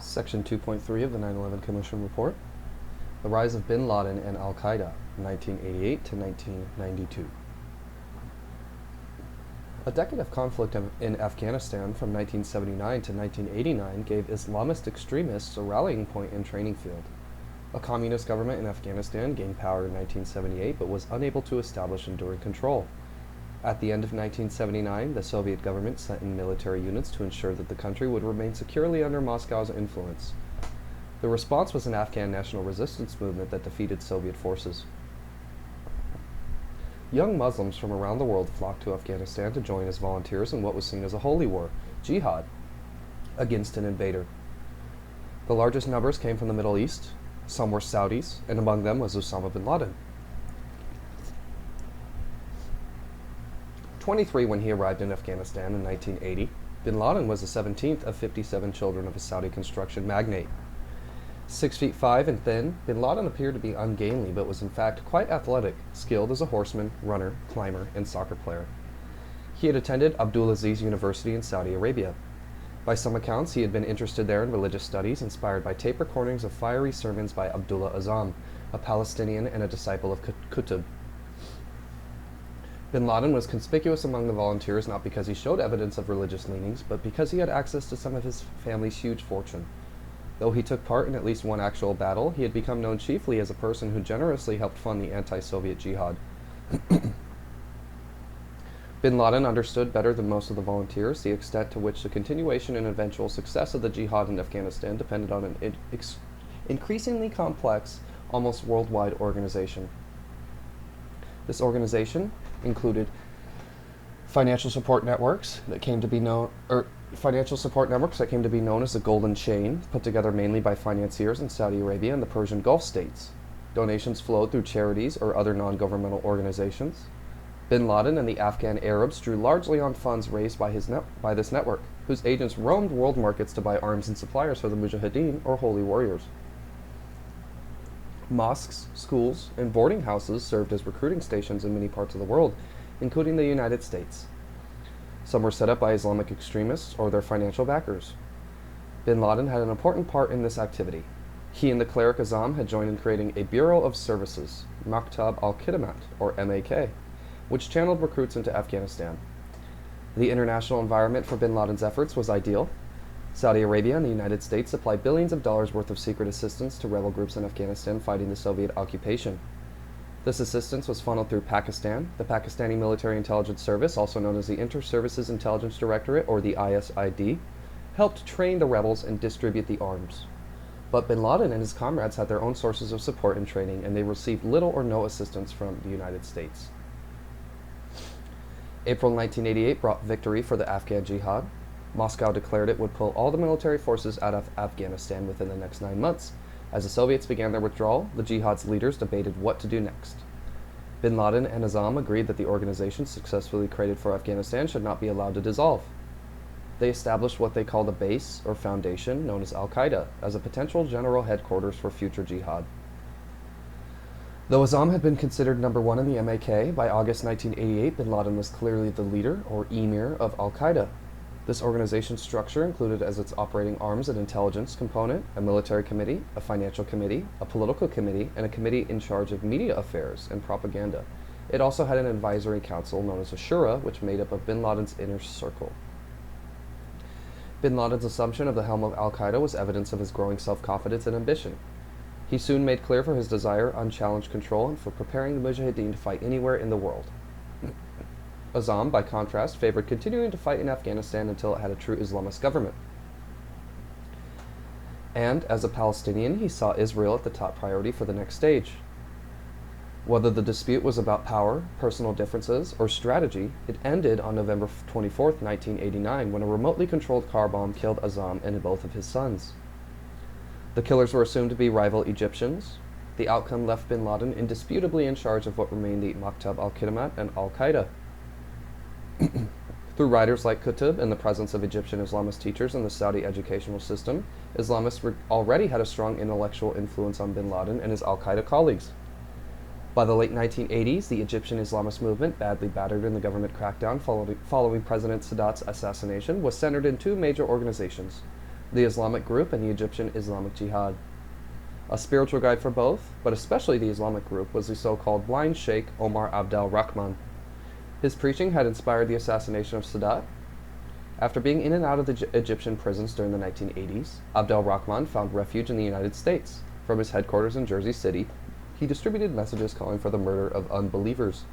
Section 2.3 of the 9/11 Commission Report. The Rise of Bin Laden and Al-Qaeda, 1988 to 1992. A decade of conflict in Afghanistan from 1979 to 1989 gave Islamist extremists a rallying point and training field. A communist government in Afghanistan gained power in 1978 but was unable to establish enduring control. At the end of 1979, the Soviet government sent in military units to ensure that the country would remain securely under Moscow's influence. The response was an Afghan national resistance movement that defeated Soviet forces. Young Muslims from around the world flocked to Afghanistan to join as volunteers in what was seen as a holy war, jihad, against an invader. The largest numbers came from the Middle East. Some were Saudis, and among them was Osama bin Laden. 23 when he arrived in Afghanistan in 1980, bin Laden was the 17th of 57 children of a Saudi construction magnate. 6'5" and thin, bin Laden appeared to be ungainly but was in fact quite athletic, skilled as a horseman, runner, climber, and soccer player. He had attended Abdulaziz University in Saudi Arabia. By some accounts, he had been interested there in religious studies, inspired by tape recordings of fiery sermons by Abdullah Azzam, a Palestinian and a disciple of Qutb. Bin Laden was conspicuous among the volunteers not because he showed evidence of religious leanings, but because he had access to some of his family's huge fortune. Though he took part in at least one actual battle, he had become known chiefly as a person who generously helped fund the anti-Soviet jihad. Bin Laden understood better than most of the volunteers the extent to which the continuation and eventual success of the jihad in Afghanistan depended on an increasingly complex, almost worldwide organization. This organization included financial support networks that came to be known as the Golden Chain, put together mainly by financiers in Saudi Arabia and the Persian Gulf states. Donations flowed through charities or other non-governmental organizations. Bin Laden and the Afghan Arabs drew largely on funds raised by this network, whose agents roamed world markets to buy arms and suppliers for the Mujahideen or holy warriors. Mosques, schools, and boarding houses served as recruiting stations in many parts of the world, including the United States. Some were set up by Islamic extremists or their financial backers. Bin Laden had an important part in this activity. He and the cleric Azzam had joined in creating a Bureau of Services, Maktab al-Khidmat, or MAK, which channeled recruits into Afghanistan. The international environment for bin Laden's efforts was ideal. Saudi Arabia and the United States supplied billions of dollars worth of secret assistance to rebel groups in Afghanistan fighting the Soviet occupation. This assistance was funneled through Pakistan. The Pakistani Military Intelligence Service, also known as the Inter-Services Intelligence Directorate, or the ISID, helped train the rebels and distribute the arms. But bin Laden and his comrades had their own sources of support and training, and they received little or no assistance from the United States. April 1988 brought victory for the Afghan jihad. Moscow declared it would pull all the military forces out of Afghanistan within the next 9 months. As the Soviets began their withdrawal, the jihad's leaders debated what to do next. Bin Laden and Azzam agreed that the organization successfully created for Afghanistan should not be allowed to dissolve. They established what they called a base or foundation known as Al-Qaeda as a potential general headquarters for future jihad. Though Azzam had been considered number one in the MAK, by August 1988, bin Laden was clearly the leader or emir of Al-Qaeda. This organization's structure included as its operating arms an intelligence component, a military committee, a financial committee, a political committee, and a committee in charge of media affairs and propaganda. It also had an advisory council known as a shura, which made up of bin Laden's inner circle. Bin Laden's assumption of the helm of Al-Qaeda was evidence of his growing self-confidence and ambition. He soon made clear for his desire unchallenged control and for preparing the Mujahideen to fight anywhere in the world. Azzam, by contrast, favored continuing to fight in Afghanistan until it had a true Islamist government. And, as a Palestinian, he saw Israel at the top priority for the next stage. Whether the dispute was about power, personal differences, or strategy, it ended on November 24, 1989, when a remotely controlled car bomb killed Azzam and both of his sons. The killers were assumed to be rival Egyptians. The outcome left bin Laden indisputably in charge of what remained the Maktab al-Khidmat and Al-Qaeda. Through writers like Qutb and the presence of Egyptian Islamist teachers in the Saudi educational system, Islamists already had a strong intellectual influence on bin Laden and his Al-Qaeda colleagues. By the late 1980s, the Egyptian Islamist movement, badly battered in the government crackdown following President Sadat's assassination, was centered in two major organizations, the Islamic group and the Egyptian Islamic Jihad. A spiritual guide for both, but especially the Islamic group, was the so-called blind Sheikh Omar Abd al-Rahman. His preaching had inspired the assassination of Sadat. After being in and out of the Egyptian prisons during the 1980s, Abd al-Rahman found refuge in the United States. From his headquarters in Jersey City, he distributed messages calling for the murder of unbelievers.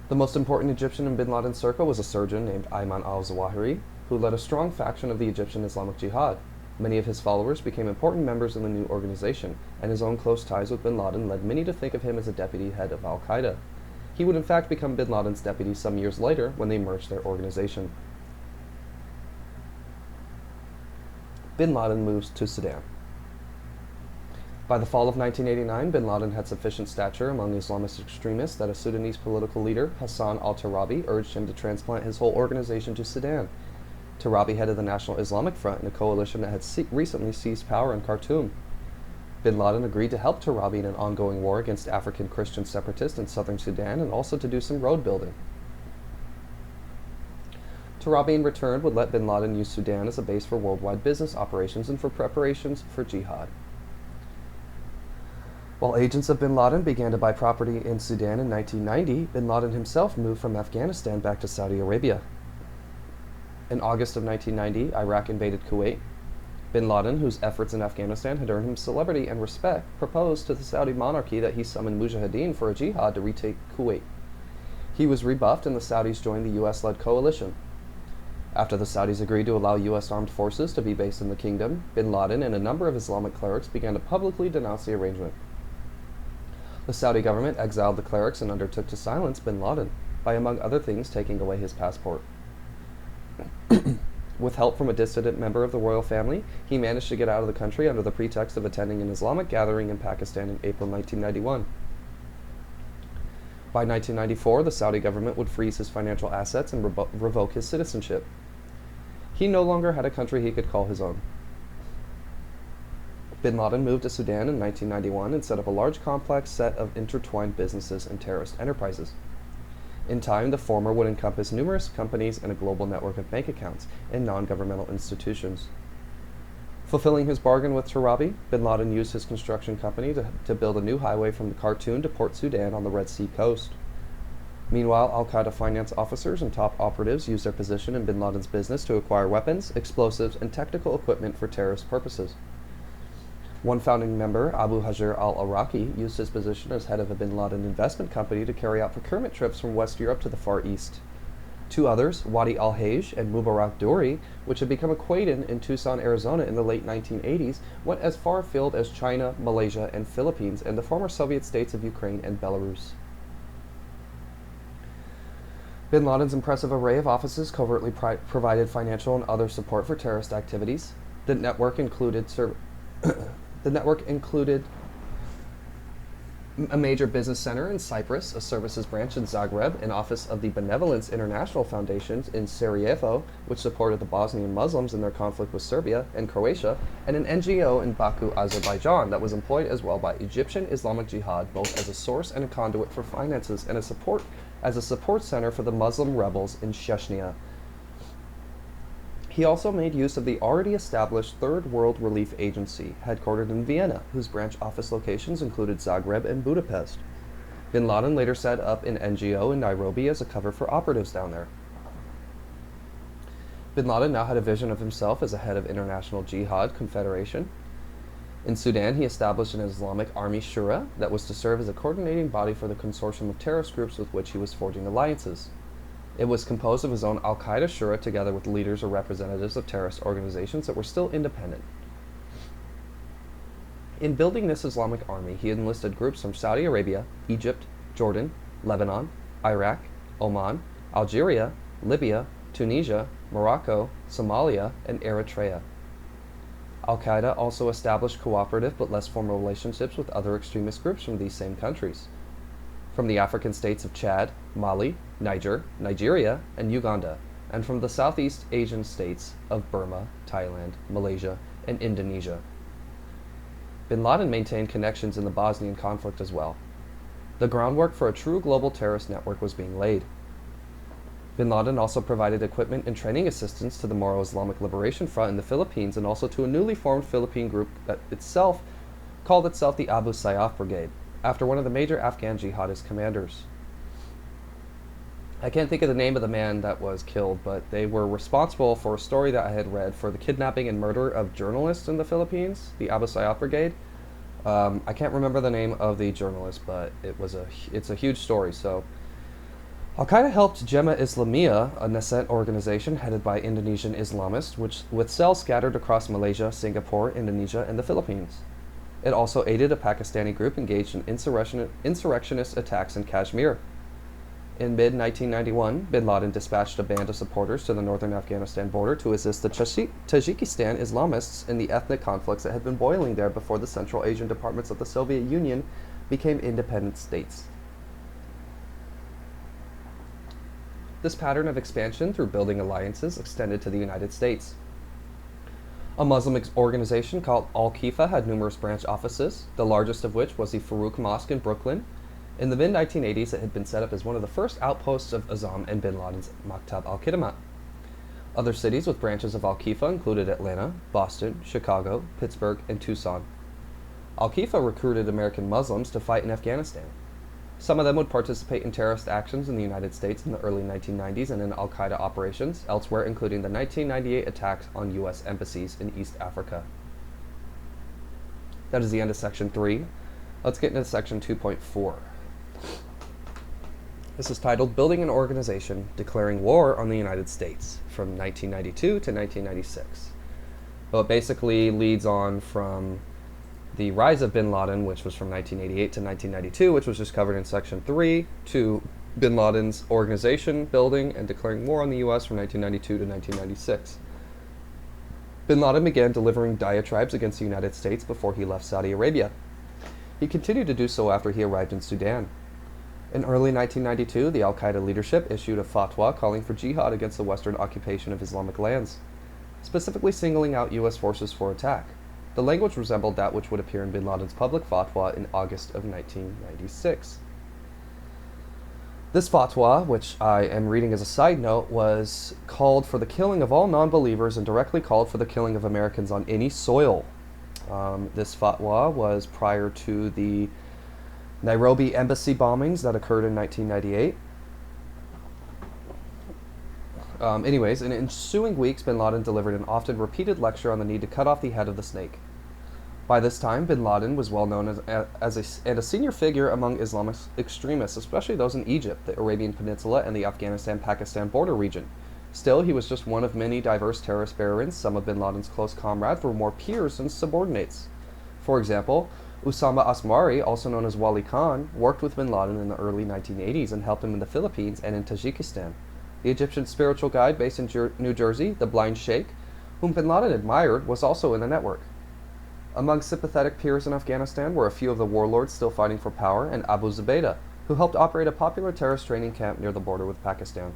The most important Egyptian in bin Laden's circle was a surgeon named Ayman al-Zawahiri, who led a strong faction of the Egyptian Islamic Jihad. Many of his followers became important members in the new organization, and his own close ties with bin Laden led many to think of him as a deputy head of al-Qaeda. He would in fact become bin Laden's deputy some years later when they merged their organization. Bin Laden moves to Sudan. By the fall of 1989, bin Laden had sufficient stature among Islamist extremists that a Sudanese political leader, Hassan al-Turabi, urged him to transplant his whole organization to Sudan. Turabi headed the National Islamic Front in a coalition that had recently seized power in Khartoum. Bin Laden agreed to help Turabi in an ongoing war against African Christian separatists in southern Sudan and also to do some road building. Turabi in return would let bin Laden use Sudan as a base for worldwide business operations and for preparations for jihad. While agents of bin Laden began to buy property in Sudan in 1990, bin Laden himself moved from Afghanistan back to Saudi Arabia. In August of 1990, Iraq invaded Kuwait. Bin Laden, whose efforts in Afghanistan had earned him celebrity and respect, proposed to the Saudi monarchy that he summon mujahideen for a jihad to retake Kuwait. He was rebuffed and the Saudis joined the US-led coalition. After the Saudis agreed to allow US armed forces to be based in the kingdom, bin Laden and a number of Islamic clerics began to publicly denounce the arrangement. The Saudi government exiled the clerics and undertook to silence bin Laden by, among other things, taking away his passport. With help from a dissident member of the royal family, he managed to get out of the country under the pretext of attending an Islamic gathering in Pakistan in April 1991. By 1994, the Saudi government would freeze his financial assets and revoke his citizenship. He no longer had a country he could call his own. Bin Laden moved to Sudan in 1991 and set up a large complex set of intertwined businesses and terrorist enterprises. In time, the former would encompass numerous companies and a global network of bank accounts and non-governmental institutions. Fulfilling his bargain with Turabi, bin Laden used his construction company to build a new highway from Khartoum to Port Sudan on the Red Sea coast. Meanwhile, al-Qaeda finance officers and top operatives used their position in bin Laden's business to acquire weapons, explosives, and technical equipment for terrorist purposes. One founding member, Abu Hajar al-Awraqi, used his position as head of a bin Laden investment company to carry out procurement trips from West Europe to the Far East. Two others, Wadi al-Haj and Mubarak Duri, which had become acquainted in Tucson, Arizona in the late 1980s, went as far afield as China, Malaysia, and Philippines, and the former Soviet states of Ukraine and Belarus. Bin Laden's impressive array of offices covertly provided financial and other support for terrorist activities. The network included a major business center in Cyprus, a services branch in Zagreb, an office of the Benevolence International Foundation in Sarajevo, which supported the Bosnian Muslims in their conflict with Serbia and Croatia, and an NGO in Baku, Azerbaijan, that was employed as well by Egyptian Islamic Jihad, both as a source and a conduit for finances, and as a support center for the Muslim rebels in Chechnya. He also made use of the already established Third World Relief Agency, headquartered in Vienna, whose branch office locations included Zagreb and Budapest. Bin Laden later set up an NGO in Nairobi as a cover for operatives down there. Bin Laden now had a vision of himself as a head of International Jihad Confederation. In Sudan, he established an Islamic Army Shura that was to serve as a coordinating body for the consortium of terrorist groups with which he was forging alliances. It was composed of his own al-Qaeda Shura together with leaders or representatives of terrorist organizations that were still independent. In building this Islamic army, he enlisted groups from Saudi Arabia, Egypt, Jordan, Lebanon, Iraq, Oman, Algeria, Libya, Tunisia, Morocco, Somalia, and Eritrea. Al-Qaeda also established cooperative but less formal relationships with other extremist groups from these same countries. From the African states of Chad, Mali, Niger, Nigeria, and Uganda, and from the Southeast Asian states of Burma, Thailand, Malaysia, and Indonesia. Bin Laden maintained connections in the Bosnian conflict as well. The groundwork for a true global terrorist network was being laid. Bin Laden also provided equipment and training assistance to the Moro Islamic Liberation Front in the Philippines and also to a newly formed Philippine group that called itself the Abu Sayyaf Brigade, after one of the major Afghan jihadist commanders. I can't think of the name of the man that was killed, but they were responsible for a story that I had read for the kidnapping and murder of journalists in the Philippines, the Abu Sayyaf Brigade. I can't remember the name of the journalist, but it's a huge story. So, Al-Qaeda helped Jemaah Islamiyah, a nascent organization headed by Indonesian Islamists, with cells scattered across Malaysia, Singapore, Indonesia, and the Philippines. It also aided a Pakistani group engaged in insurrectionist attacks in Kashmir. In mid-1991, bin Laden dispatched a band of supporters to the northern Afghanistan border to assist the Tajikistan Islamists in the ethnic conflicts that had been boiling there before the Central Asian departments of the Soviet Union became independent states. This pattern of expansion through building alliances extended to the United States. A Muslim organization called Al-Qifa had numerous branch offices, the largest of which was the Farouk Mosque in Brooklyn. In the mid-1980s, it had been set up as one of the first outposts of Azam and bin Laden's Maktab al-Khidmat. Other cities with branches of Al-Qifa included Atlanta, Boston, Chicago, Pittsburgh, and Tucson. Al-Qifa recruited American Muslims to fight in Afghanistan. Some of them would participate in terrorist actions in the United States in the early 1990s and in Al-Qaeda operations elsewhere, including the 1998 attacks on U.S. embassies in East Africa. That is the end of Section 3. Let's get into Section 2.4. This is titled Building an Organization Declaring War on the United States from 1992 to 1996. Well, it basically leads on from the rise of bin Laden, which was from 1988 to 1992, which was just covered in Section 3, to bin Laden's organization, building, and declaring war on the U.S. from 1992 to 1996. Bin Laden began delivering diatribes against the United States before he left Saudi Arabia. He continued to do so after he arrived in Sudan. In early 1992, the Al-Qaeda leadership issued a fatwa calling for jihad against the Western occupation of Islamic lands, specifically singling out U.S. forces for attack. The language resembled that which would appear in bin Laden's public fatwa in August of 1996. This fatwa, which I am reading as a side note, was called for the killing of all non-believers and directly called for the killing of Americans on any soil. This fatwa was prior to the Nairobi embassy bombings that occurred in 1998. In ensuing weeks, bin Laden delivered an often repeated lecture on the need to cut off the head of the snake. By this time, bin Laden was well known as a senior figure among Islamist extremists, especially those in Egypt, the Arabian Peninsula, and the Afghanistan-Pakistan border region. Still, he was just one of many diverse terrorist barons. Some of bin Laden's close comrades were more peers than subordinates. For example, Usama Asmari, also known as Wali Khan, worked with bin Laden in the early 1980s and helped him in the Philippines and in Tajikistan. The Egyptian spiritual guide based in New Jersey, the Blind Sheikh, whom bin Laden admired, was also in the network. Among sympathetic peers in Afghanistan were a few of the warlords still fighting for power and Abu Zubaydah, who helped operate a popular terrorist training camp near the border with Pakistan.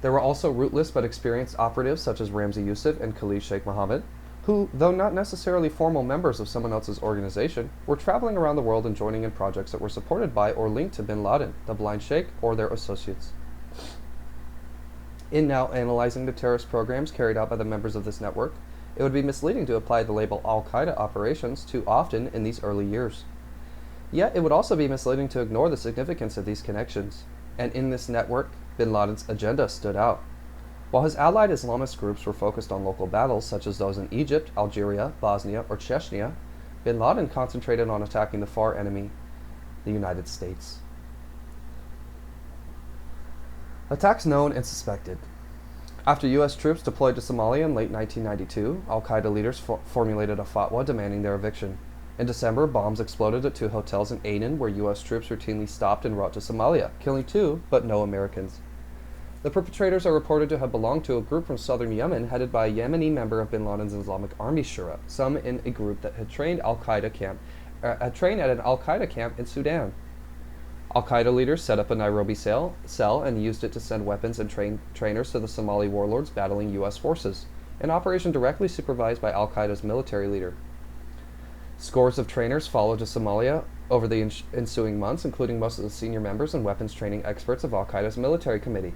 There were also rootless but experienced operatives such as Ramzi Youssef and Khalid Sheikh Mohammed, who, though not necessarily formal members of someone else's organization, were traveling around the world and joining in projects that were supported by or linked to bin Laden, the Blind Sheikh, or their associates. In now analyzing the terrorist programs carried out by the members of this network, it would be misleading to apply the label Al-Qaeda operations too often in these early years. Yet it would also be misleading to ignore the significance of these connections, and in this network, bin Laden's agenda stood out. While his allied Islamist groups were focused on local battles such as those in Egypt, Algeria, Bosnia, or Chechnya, bin Laden concentrated on attacking the far enemy, the United States. Attacks known and suspected. After U.S. troops deployed to Somalia in late 1992, Al-Qaeda leaders formulated a fatwa demanding their eviction. In December, bombs exploded at two hotels in Aden where U.S. troops routinely stopped en route to Somalia, killing 2, but no Americans. The perpetrators are reported to have belonged to a group from southern Yemen headed by a Yemeni member of bin Laden's Islamic Army Shura, some in a group that had trained at an Al-Qaeda camp in Sudan. Al-Qaeda leaders set up a Nairobi cell and used it to send weapons and trainers to the Somali warlords battling U.S. forces, an operation directly supervised by Al-Qaeda's military leader. Scores of trainers followed to Somalia over the ensuing months, including most of the senior members and weapons training experts of Al-Qaeda's military committee.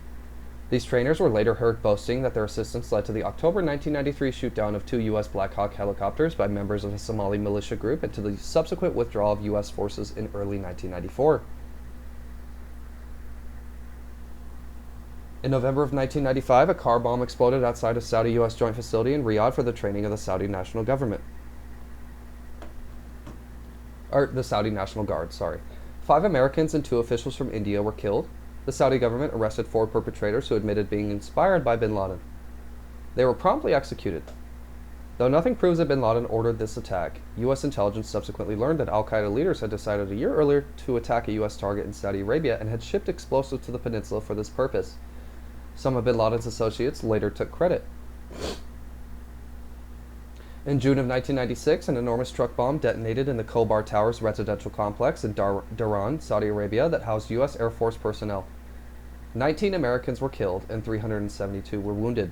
These trainers were later heard boasting that their assistance led to the October 1993 shoot-down of 2 U.S. Black Hawk helicopters by members of a Somali militia group and to the subsequent withdrawal of U.S. forces in early 1994. In November of 1995, a car bomb exploded outside a Saudi-U.S. joint facility in Riyadh for the training of the Saudi National Government. Or the Saudi National Guard, sorry. 5 Americans and 2 officials from India were killed. The Saudi government arrested 4 perpetrators who admitted being inspired by bin Laden. They were promptly executed. Though nothing proves that bin Laden ordered this attack, U.S. intelligence subsequently learned that al-Qaeda leaders had decided a year earlier to attack a U.S. target in Saudi Arabia and had shipped explosives to the peninsula for this purpose. Some of bin Laden's associates later took credit. In June of 1996, an enormous truck bomb detonated in the Khobar Towers residential complex in Dhahran, Saudi Arabia, that housed U.S. Air Force personnel. 19 Americans were killed and 372 were wounded.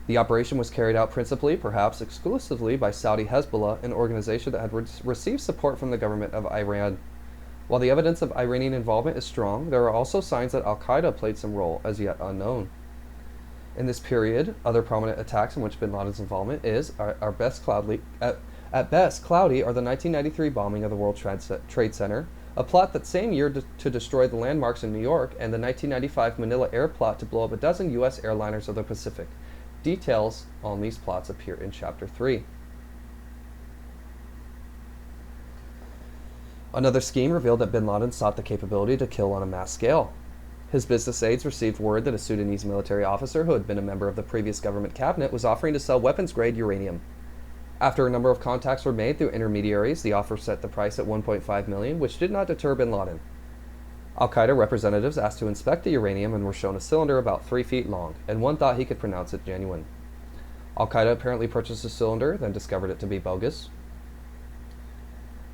The operation was carried out principally, perhaps exclusively, by Saudi Hezbollah, an organization that had received support from the government of Iran. While the evidence of Iranian involvement is strong, there are also signs that al-Qaeda played some role, as yet unknown. In this period, other prominent attacks in which bin Laden's involvement is, at best cloudy, are the 1993 bombing of the World Trade Center, a plot that same year to destroy the landmarks in New York, and the 1995 Manila air plot to blow up a dozen U.S. airliners of the Pacific. Details on these plots appear in Chapter 3. Another scheme revealed that bin Laden sought the capability to kill on a mass scale. His business aides received word that a Sudanese military officer who had been a member of the previous government cabinet was offering to sell weapons-grade uranium. After a number of contacts were made through intermediaries, the offer set the price at $1.5 million, which did not deter bin Laden. Al-Qaeda representatives asked to inspect the uranium and were shown a cylinder about 3 feet long, and one thought he could pronounce it genuine. Al-Qaeda apparently purchased the cylinder, then discovered it to be bogus.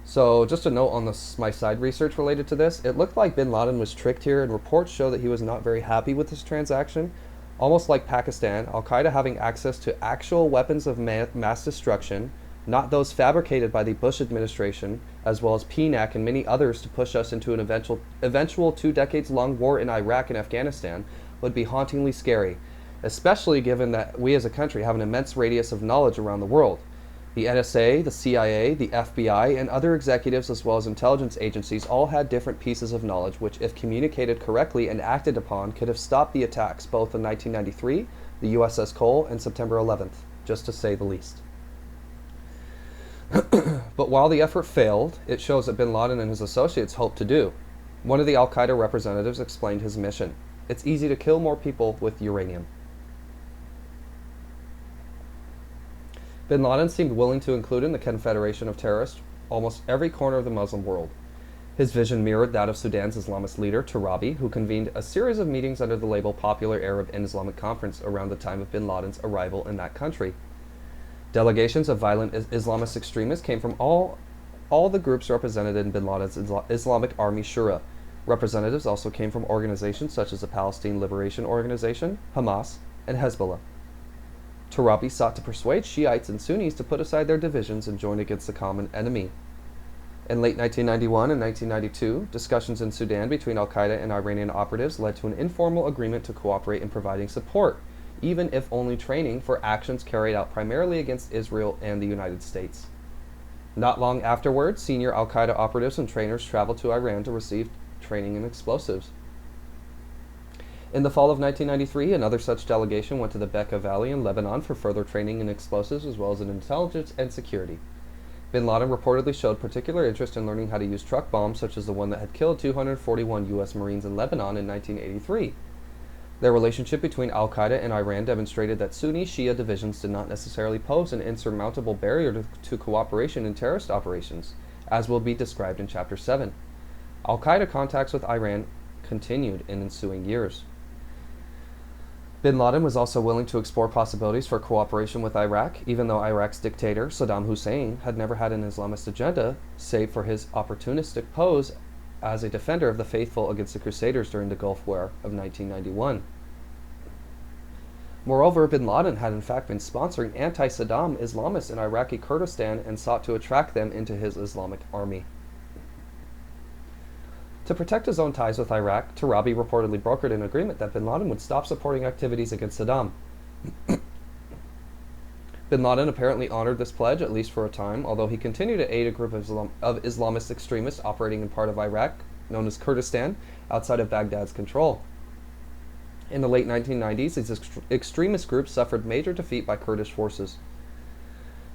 So, just a note on my side research related to this, it looked like bin Laden was tricked here, and reports show that he was not very happy with this transaction. Almost like Pakistan, al-Qaeda having access to actual weapons of mass destruction, not those fabricated by the Bush administration, as well as PNAC and many others to push us into an eventual 2 decades-long war in Iraq and Afghanistan, would be hauntingly scary, especially given that we as a country have an immense radius of knowledge around the world. The NSA, the CIA, the FBI, and other executives as well as intelligence agencies all had different pieces of knowledge which, if communicated correctly and acted upon, could have stopped the attacks both in 1993, the USS Cole, and September 11th, just to say the least. But while the effort failed, it shows that bin Laden and his associates hoped to do. One of the al-Qaeda representatives explained his mission. It's easy to kill more people with uranium. Bin Laden seemed willing to include in the confederation of terrorists almost every corner of the Muslim world. His vision mirrored that of Sudan's Islamist leader, Tarabi, who convened a series of meetings under the label Popular Arab and Islamic Conference around the time of bin Laden's arrival in that country. Delegations of violent Islamist extremists came from all the groups represented in bin Laden's Islamic Army Shura. Representatives also came from organizations such as the Palestine Liberation Organization, Hamas, and Hezbollah. Tarabi sought to persuade Shiites and Sunnis to put aside their divisions and join against the common enemy. In late 1991 and 1992, discussions in Sudan between al-Qaeda and Iranian operatives led to an informal agreement to cooperate in providing support, even if only training, for actions carried out primarily against Israel and the United States. Not long afterwards, senior al-Qaeda operatives and trainers traveled to Iran to receive training in explosives. In the fall of 1993, another such delegation went to the Bekaa Valley in Lebanon for further training in explosives as well as in intelligence and security. Bin Laden reportedly showed particular interest in learning how to use truck bombs such as the one that had killed 241 U.S. Marines in Lebanon in 1983. Their relationship between al-Qaeda and Iran demonstrated that Sunni Shia divisions did not necessarily pose an insurmountable barrier to cooperation in terrorist operations, as will be described in Chapter 7. Al-Qaeda contacts with Iran continued in ensuing years. Bin Laden was also willing to explore possibilities for cooperation with Iraq, even though Iraq's dictator, Saddam Hussein, had never had an Islamist agenda, save for his opportunistic pose as a defender of the faithful against the Crusaders during the Gulf War of 1991. Moreover, bin Laden had in fact been sponsoring anti-Saddam Islamists in Iraqi Kurdistan and sought to attract them into his Islamic army. To protect his own ties with Iraq, Tarabi reportedly brokered an agreement that bin Laden would stop supporting activities against Saddam. Bin Laden apparently honored this pledge, at least for a time, although he continued to aid a group of Islamist extremists operating in part of Iraq, known as Kurdistan, outside of Baghdad's control. In the late 1990s, these extremist groups suffered major defeat by Kurdish forces.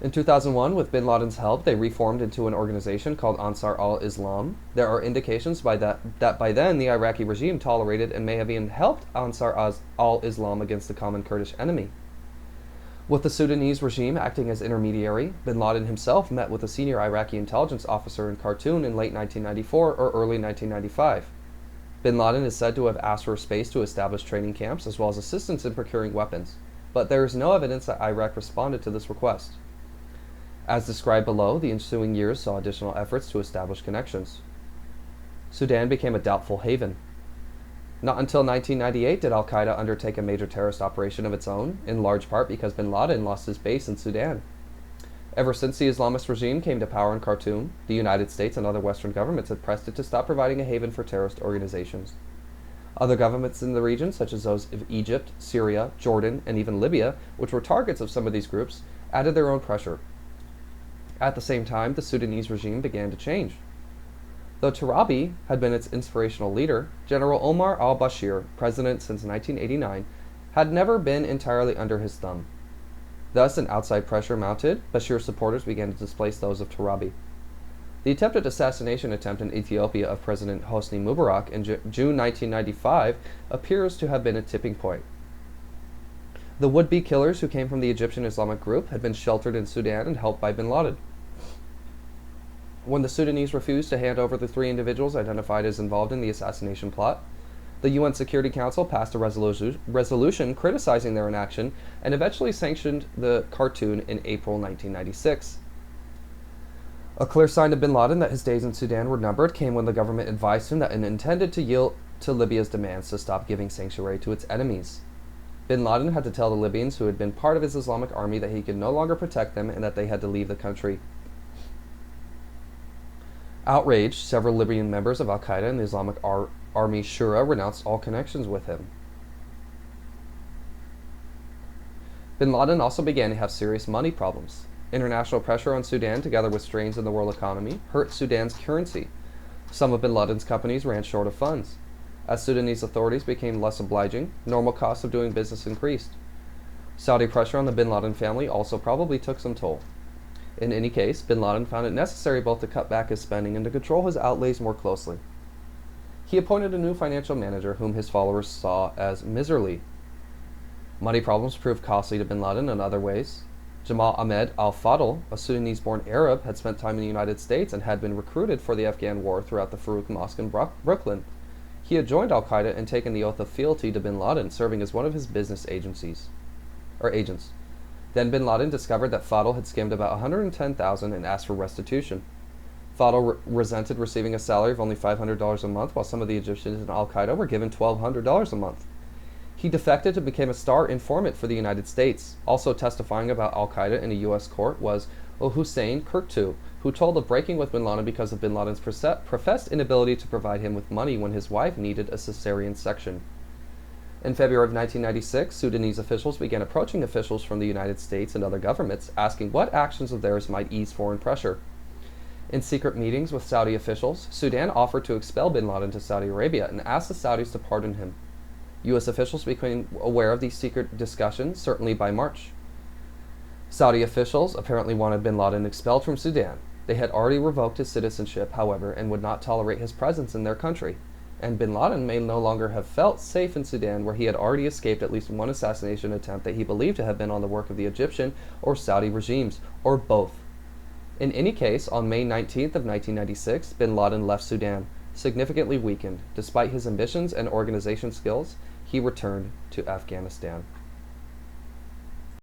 In 2001, with bin Laden's help, they reformed into an organization called Ansar al-Islam. There are indications that by then the Iraqi regime tolerated and may have even helped Ansar al-Islam against the common Kurdish enemy. With the Sudanese regime acting as intermediary, bin Laden himself met with a senior Iraqi intelligence officer in Khartoum in late 1994 or early 1995. Bin Laden is said to have asked for space to establish training camps as well as assistance in procuring weapons, but there is no evidence that Iraq responded to this request. As described below, the ensuing years saw additional efforts to establish connections. Sudan became a doubtful haven. Not until 1998 did al-Qaeda undertake a major terrorist operation of its own, in large part because bin Laden lost his base in Sudan. Ever since the Islamist regime came to power in Khartoum, the United States and other Western governments had pressed it to stop providing a haven for terrorist organizations. Other governments in the region, such as those of Egypt, Syria, Jordan, and even Libya, which were targets of some of these groups, added their own pressure. At the same time, the Sudanese regime began to change. Though Tarabi had been its inspirational leader, General Omar al-Bashir, president since 1989, had never been entirely under his thumb. Thus, an outside pressure mounted, Bashir's supporters began to displace those of Tarabi. The attempted assassination attempt in Ethiopia of President Hosni Mubarak in June 1995 appears to have been a tipping point. The would-be killers who came from the Egyptian Islamic group had been sheltered in Sudan and helped by bin Laden. When the Sudanese refused to hand over the three individuals identified as involved in the assassination plot, the UN Security Council passed a resolution criticizing their inaction and eventually sanctioned the cartoon in April 1996. A clear sign to bin Laden that his days in Sudan were numbered came when the government advised him that it intended to yield to Libya's demands to stop giving sanctuary to its enemies. Bin Laden had to tell the Libyans who had been part of his Islamic army that he could no longer protect them and that they had to leave the country. Outraged, several Libyan members of al-Qaeda and the Islamic Army Shura renounced all connections with him. Bin Laden also began to have serious money problems. International pressure on Sudan, together with strains in the world economy, hurt Sudan's currency. Some of bin Laden's companies ran short of funds. As Sudanese authorities became less obliging, normal costs of doing business increased. Saudi pressure on the bin Laden family also probably took some toll. In any case, bin Laden found it necessary both to cut back his spending and to control his outlays more closely. He appointed a new financial manager whom his followers saw as miserly. Money problems proved costly to bin Laden in other ways. Jamal Ahmed al-Fadl, a Sudanese-born Arab, had spent time in the United States and had been recruited for the Afghan war throughout the Farouk Mosque in Brooklyn. He had joined al-Qaeda and taken the oath of fealty to bin Laden, serving as one of his business agents. Then bin Laden discovered that Fadl had skimmed about $110,000 and asked for restitution. Fadl resented receiving a salary of only $500 a month, while some of the Egyptians in al-Qaeda were given $1,200 a month. He defected and became a star informant for the United States. Also testifying about al-Qaeda in a U.S. court was Hussein Kurtu, who told of breaking with bin Laden because of bin Laden's professed inability to provide him with money when his wife needed a cesarean section. In February of 1996, Sudanese officials began approaching officials from the United States and other governments, asking what actions of theirs might ease foreign pressure. In secret meetings with Saudi officials, Sudan offered to expel bin Laden to Saudi Arabia and asked the Saudis to pardon him. U.S. officials became aware of these secret discussions, certainly by March. Saudi officials apparently wanted bin Laden expelled from Sudan. They had already revoked his citizenship, however, and would not tolerate his presence in their country. And bin Laden may no longer have felt safe in Sudan, where he had already escaped at least one assassination attempt that he believed to have been on the work of the Egyptian or Saudi regimes, or both. In any case, on May 19th of 1996, bin Laden left Sudan. Significantly weakened, despite his ambitions and organization skills, he returned to Afghanistan.